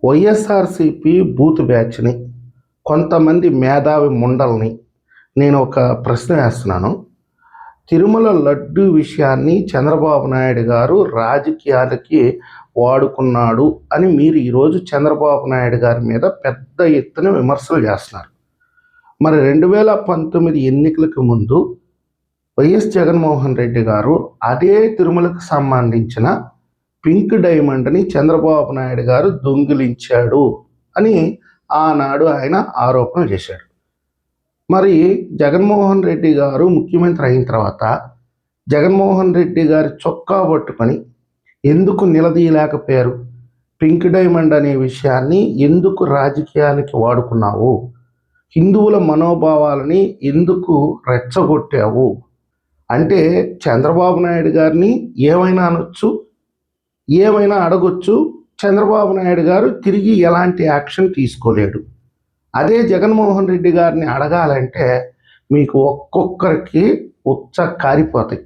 YSRCP booth బ్యాచ్ని, కొంతమంది మేధావి ముండల్ని నేను ఒక ప్రశ్న వేస్తున్నాను. తిరుమల లడ్డు విషయాన్ని చంద్రబాబు నాయుడు గారు రాజకీయాలకి వాడుకున్నాడు అని మీరు ఈరోజు చంద్రబాబు నాయుడు గారి మీద పెద్ద ఎత్తున విమర్శలు చేస్తున్నారు. మరి 2019 ఎన్నికలకు ముందు వైఎస్ జగన్మోహన్ రెడ్డి గారు అదే తిరుమలకు సంబంధించిన పింక్ డైమండ్ని చంద్రబాబు నాయుడు గారు దొంగిలించాడు అని ఆనాడు ఆయన ఆరోపణలు చేశాడు. మరి జగన్మోహన్ రెడ్డి గారు ముఖ్యమంత్రి అయిన తర్వాత జగన్మోహన్ రెడ్డి గారి చొక్కా పట్టుకొని ఎందుకు నిలదీయలేకపోయారు? పింక్ డైమండ్ అనే విషయాన్ని ఎందుకు రాజకీయాలకి వాడుకున్నావు? హిందువుల మనోభావాలని ఎందుకు రెచ్చగొట్టావు అంటే చంద్రబాబు నాయుడు గారిని ఏమైనా అనొచ్చు, ఏమైనా అడగొచ్చు. చంద్రబాబు నాయుడు గారు తిరిగి ఎలాంటి యాక్షన్ తీసుకోలేడు. అదే జగన్మోహన్ రెడ్డి గారిని అడగాలంటే మీకు ఒక్కొక్కరికి ఉచ్చ కారిపోతాయి.